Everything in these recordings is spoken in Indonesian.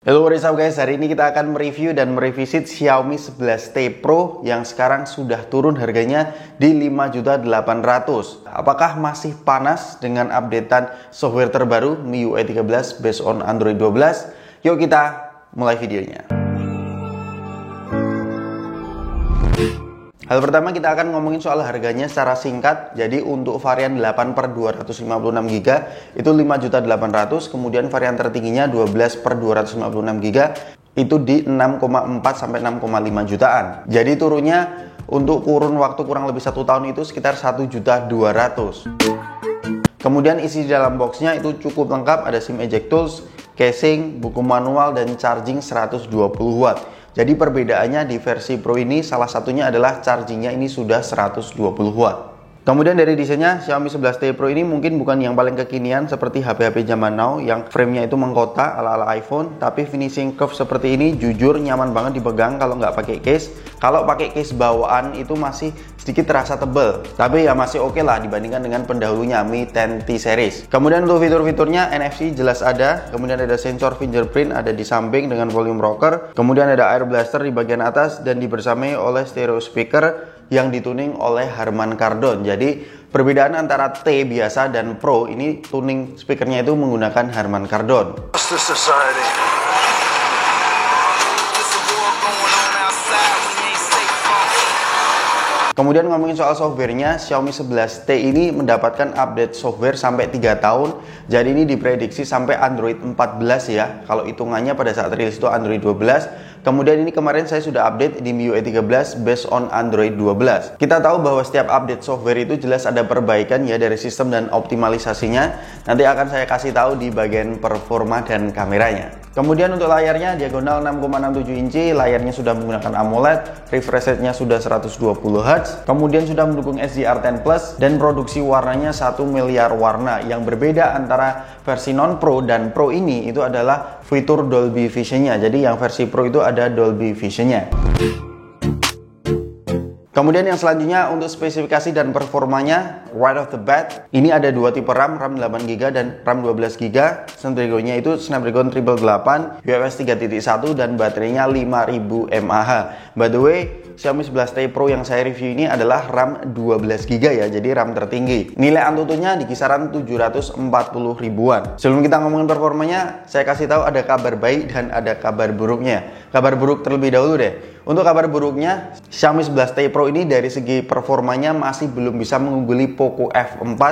Hello, what is up guys? Hari ini kita akan mereview dan merevisit Xiaomi 11T Pro yang sekarang sudah turun harganya di 5.800.000. Apakah masih panas dengan updatean software terbaru MIUI 13 based on Android 12? Yuk kita mulai videonya. Hal pertama kita akan ngomongin soal harganya secara singkat. Jadi untuk varian 8/256GB itu 5.800.000, kemudian varian tertingginya 12/256GB itu di 6,4 sampai 6,5 jutaan. Jadi turunnya untuk kurun waktu kurang lebih 1 tahun itu sekitar 1.200.000. Kemudian isi di dalam boxnya itu cukup lengkap, ada SIM eject tools, casing, buku manual, dan charging 120 watt. Jadi perbedaannya di versi Pro ini salah satunya adalah chargingnya ini sudah 120 watt. Kemudian dari desainnya, Xiaomi 11T Pro ini mungkin bukan yang paling kekinian seperti HP-HP zaman now yang framenya itu mengkotak ala-ala iPhone, tapi finishing curve seperti ini jujur nyaman banget dipegang kalau nggak pakai case. Kalau pakai case bawaan itu masih sedikit terasa tebel, tapi ya masih oke lah dibandingkan dengan pendahulunya Mi 10T series. Kemudian untuk fitur-fiturnya NFC jelas ada, kemudian ada sensor fingerprint ada di samping dengan volume rocker, kemudian ada air blaster di bagian atas dan dibersamai oleh stereo speaker yang dituning oleh Harman Kardon. Jadi perbedaan antara T biasa dan Pro ini tuning speakernya itu menggunakan Harman Kardon. Kemudian ngomongin soal softwarenya, Xiaomi 11T ini mendapatkan update software sampai 3 tahun. Jadi ini diprediksi sampai Android 14 ya. Kalau hitungannya pada saat rilis itu Android 12. Kemudian ini kemarin saya sudah update di MIUI 13 based on Android 12. Kita tahu bahwa setiap update software itu jelas ada perbaikan ya dari sistem dan optimalisasinya. Nanti akan saya kasih tahu di bagian performa dan kameranya. Kemudian untuk layarnya diagonal 6,67 inci, layarnya sudah menggunakan AMOLED, refresh rate-nya sudah 120Hz, kemudian sudah mendukung HDR10+, dan produksi warnanya 1 miliar warna. Yang berbeda antara versi non-Pro dan Pro ini itu adalah fitur Dolby Vision-nya. Jadi yang versi Pro itu ada Dolby Vision-nya. Kemudian yang selanjutnya untuk spesifikasi dan performanya, right off the bat, ini ada dua tipe RAM 8GB dan RAM 12GB. Snapdragon-nya itu Snapdragon 888, UFS 3.1 dan baterainya 5000 mAh. By the way, Xiaomi 11T Pro yang saya review ini adalah RAM 12GB ya, jadi RAM tertinggi. Nilai Antutunya di kisaran 740 ribuan. Sebelum kita ngomongin performanya, saya kasih tahu ada kabar baik dan ada kabar buruknya. Kabar buruk terlebih dahulu deh. Untuk kabar buruknya, Xiaomi 11T Pro ini dari segi performanya masih belum bisa mengungguli Poco F4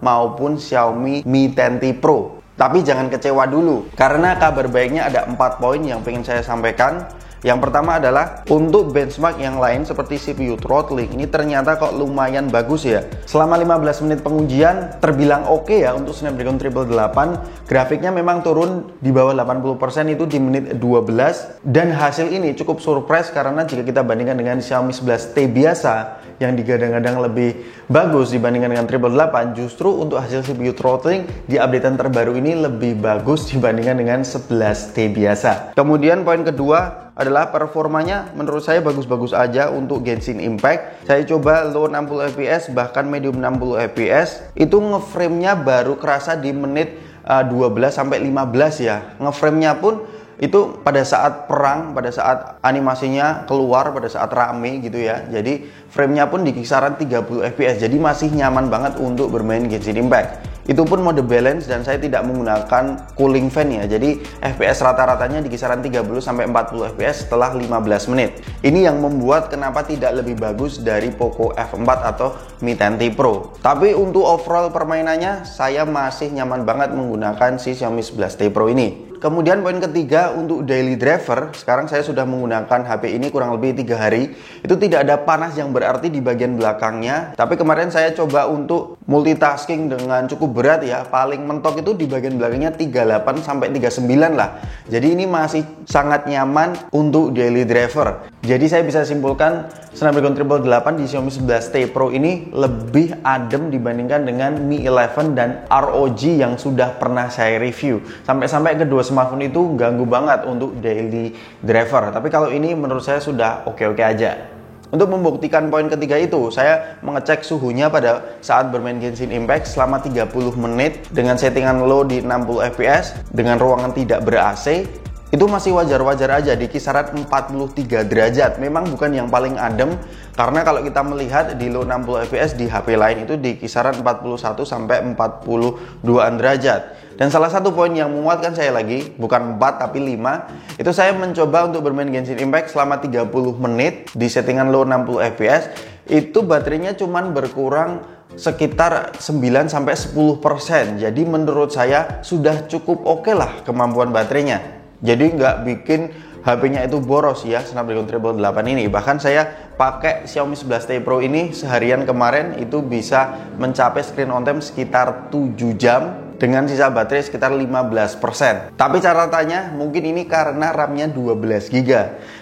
maupun Xiaomi Mi 10T Pro. Tapi jangan kecewa dulu, karena kabar baiknya ada 4 poin yang pengen saya sampaikan. Yang pertama adalah untuk benchmark yang lain seperti CPU throttling ini ternyata kok lumayan bagus ya. Selama 15 menit pengujian terbilang oke ya untuk Snapdragon 888. Grafiknya memang turun di bawah 80% itu di menit 12. Dan hasil ini cukup surprise karena jika kita bandingkan dengan Xiaomi 11T biasa yang digadang-gadang lebih bagus dibandingkan dengan 888, justru untuk hasil CPU throttling di updatean terbaru ini lebih bagus dibandingkan dengan 11T biasa. Kemudian poin kedua adalah performanya menurut saya bagus-bagus aja untuk Genshin Impact. Saya coba low 60 fps bahkan medium 60 fps itu ngeframe-nya baru kerasa di menit 12 sampai 15 ya. Ngeframe-nya pun itu pada saat perang, pada saat animasinya keluar, pada saat rame gitu ya. Jadi frame-nya pun di kisaran 30 fps. Jadi masih nyaman banget untuk bermain Genshin Impact. Itu pun mode balance dan saya tidak menggunakan cooling fan ya. Jadi FPS rata-ratanya di kisaran 30 sampai 40 fps setelah 15 menit. Ini yang membuat kenapa tidak lebih bagus dari Poco F4 atau Mi 10T Pro. Tapi untuk overall permainannya saya masih nyaman banget menggunakan si Xiaomi 11T Pro ini. Kemudian poin ketiga untuk daily driver, sekarang saya sudah menggunakan HP ini kurang lebih 3 hari. Itu tidak ada panas yang berarti di bagian belakangnya. Tapi kemarin saya coba untuk multitasking dengan cukup berat ya. Paling mentok itu di bagian belakangnya 38 sampai 39 lah. Jadi ini masih sangat nyaman untuk daily driver. Jadi saya bisa simpulkan Snapdragon 888 di Xiaomi 11T Pro ini lebih adem dibandingkan dengan Mi 11 dan ROG yang sudah pernah saya review. Sampai-sampai kedua smartphone itu ganggu banget untuk daily driver. Tapi kalau ini menurut saya sudah oke-oke aja. Untuk membuktikan poin ketiga itu, saya mengecek suhunya pada saat bermain Genshin Impact selama 30 menit dengan settingan low di 60 fps dengan ruangan tidak ber-AC. itu masih wajar-wajar aja di kisaran 43 derajat. Memang bukan yang paling adem, karena kalau kita melihat di low 60 fps di HP lain itu di kisaran 41 sampai 42an derajat. Dan salah satu poin yang menguatkan saya lagi, bukan 4 tapi 5, itu saya mencoba untuk bermain Genshin Impact selama 30 menit di settingan low 60 fps. Itu baterainya cuman berkurang sekitar 9 sampai 10%. Jadi menurut saya sudah cukup oke lah kemampuan baterainya. Jadi nggak bikin HP-nya itu boros ya, Snapdragon 888 ini. Bahkan saya pakai Xiaomi 11T Pro ini seharian kemarin itu bisa mencapai screen on time sekitar 7 jam dengan sisa baterai sekitar 15%. Tapi catatannya mungkin ini karena RAM-nya 12GB.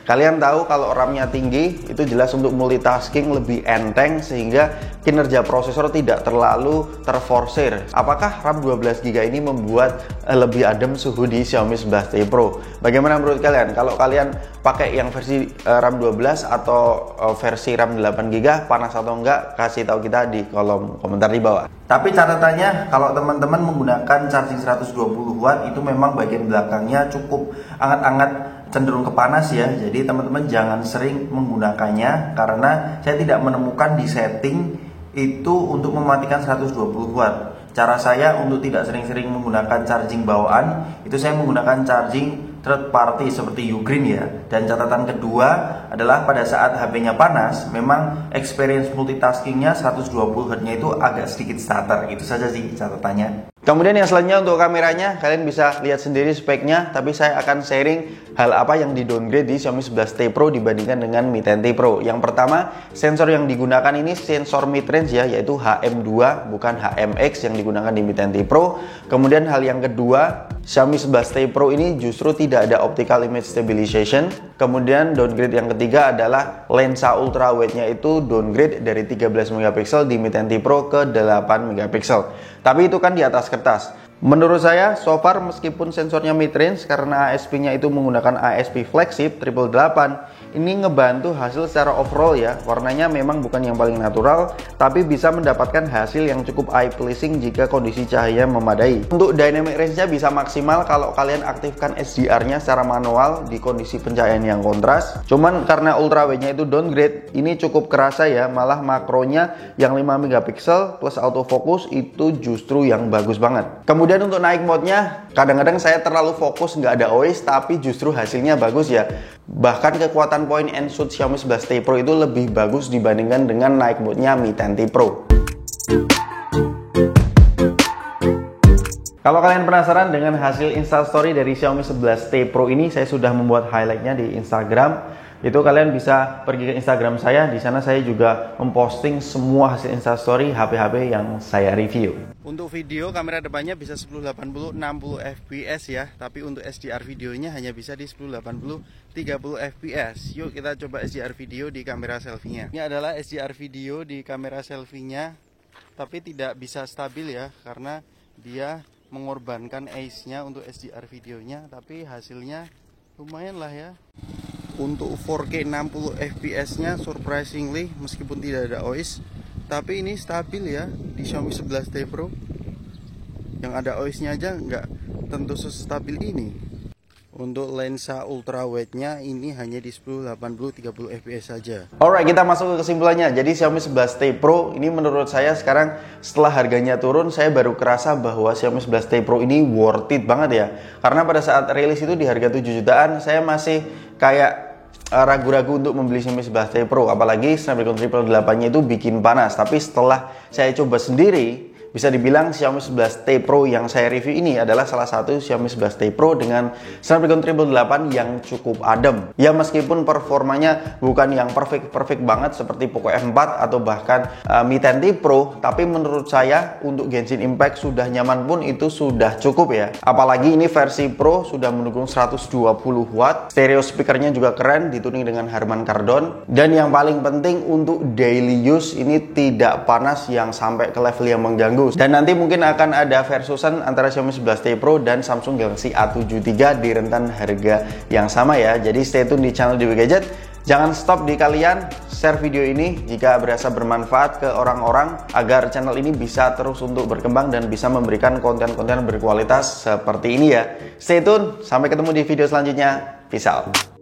Kalian tahu kalau RAM-nya tinggi itu jelas untuk multitasking lebih enteng sehingga kinerja prosesor tidak terlalu terforsir. Apakah RAM 12GB ini membuat lebih adem suhu di Xiaomi 11T Pro? Bagaimana menurut kalian? Kalau kalian pakai yang versi RAM 12 atau versi RAM 8GB, panas atau enggak? Kasih tahu kita di kolom komentar di bawah. Tapi catatannya kalau teman-teman menggunakan charging 120 watt itu memang bagian belakangnya cukup hangat-hangat, cenderung ke panas ya. Jadi teman-teman jangan sering menggunakannya karena saya tidak menemukan di setting itu untuk mematikan 120 watt. Cara saya untuk tidak sering-sering menggunakan charging bawaan itu saya menggunakan charging third party seperti Ugreen ya. Dan catatan kedua adalah pada saat HP-nya panas, memang experience multitaskingnya 120 Hz-nya itu agak sedikit stutter. Itu saja sih catatannya. Kemudian yang selanjutnya untuk kameranya, kalian bisa lihat sendiri speknya, tapi saya akan sharing hal apa yang di downgrade di Xiaomi 11T Pro dibandingkan dengan Mi 10T Pro. Yang pertama, sensor yang digunakan ini sensor mid-range ya, yaitu HM2 bukan HMX yang digunakan di Mi 10T Pro. Kemudian hal yang kedua, Xiaomi 11T Pro ini justru tidak ada optical image stabilization. Kemudian downgrade yang ketiga adalah lensa ultra wide-nya itu downgrade dari 13 megapiksel di Mi 10T Pro ke 8 megapiksel. Tapi itu kan di atas kertas. Menurut saya, so far meskipun sensornya mid-range karena ASP-nya itu menggunakan ASP flagship 888, ini ngebantu hasil secara overall ya. Warnanya memang bukan yang paling natural, tapi bisa mendapatkan hasil yang cukup eye pleasing jika kondisi cahaya memadai. Untuk dynamic range-nya bisa maksimal kalau kalian aktifkan HDR-nya secara manual di kondisi pencahayaan yang kontras. Cuman karena ultra wide-nya itu downgrade, ini cukup kerasa ya, malah makronya yang 5 megapiksel plus autofocus itu justru yang bagus banget. Kemudian untuk naik mode-nya, kadang-kadang saya terlalu fokus nggak ada OIS, tapi justru hasilnya bagus ya. Bahkan kekuatan point and shoot Xiaomi 11T Pro itu lebih bagus dibandingkan dengan naik mode-nya Mi 10T Pro. Kalau kalian penasaran dengan hasil instastory dari Xiaomi 11T Pro ini, saya sudah membuat highlight-nya di Instagram. Itu kalian bisa pergi ke Instagram saya, di sana saya juga memposting semua hasil instastory HP-HP yang saya review. Untuk video kamera depannya bisa 1080 60 fps ya, tapi untuk SDR videonya hanya bisa di 1080 30 fps. Yuk kita coba SDR video di kamera selfie-nya. Ini adalah SDR video di kamera selfie-nya, tapi tidak bisa stabil ya karena dia mengorbankan ACE-nya untuk SDR videonya, tapi hasilnya lumayan lah ya. Untuk 4K 60 fps nya surprisingly meskipun tidak ada OIS, tapi ini stabil ya di Xiaomi 11T Pro. Yang ada OIS nya aja nggak tentu sestabil ini. Untuk lensa ultra wide nya ini hanya di 1080 30 fps saja. Alright, kita masuk ke kesimpulannya. Jadi Xiaomi 11T Pro ini menurut saya sekarang setelah harganya turun, saya baru kerasa bahwa Xiaomi 11T Pro ini worth it banget ya. Karena pada saat rilis itu di harga 7 jutaan saya masih kayak ragu-ragu untuk membeli Xiaomi 11T Pro, apalagi Snapdragon 888-nya itu bikin panas. Tapi setelah saya coba sendiri, bisa dibilang Xiaomi 11T Pro yang saya review ini adalah salah satu Xiaomi 11T Pro dengan Snapdragon 888 yang cukup adem. Ya meskipun performanya bukan yang perfect banget seperti Poco F4 atau bahkan Mi 10T Pro, tapi menurut saya untuk Genshin Impact sudah nyaman pun itu sudah cukup ya. Apalagi ini versi Pro sudah mendukung 120 watt, stereo speakernya juga keren, dituning dengan Harman Kardon, dan yang paling penting untuk daily use ini tidak panas yang sampai ke level yang mengganggu. Dan nanti mungkin akan ada versusan antara Xiaomi 11T Pro dan Samsung Galaxy A73 di rentan harga yang sama ya. Jadi stay tune di channel Dewi Gadget. Jangan stop di kalian, share video ini jika berasa bermanfaat ke orang-orang agar channel ini bisa terus untuk berkembang dan bisa memberikan konten-konten berkualitas seperti ini ya. Stay tune, sampai ketemu di video selanjutnya. Peace out.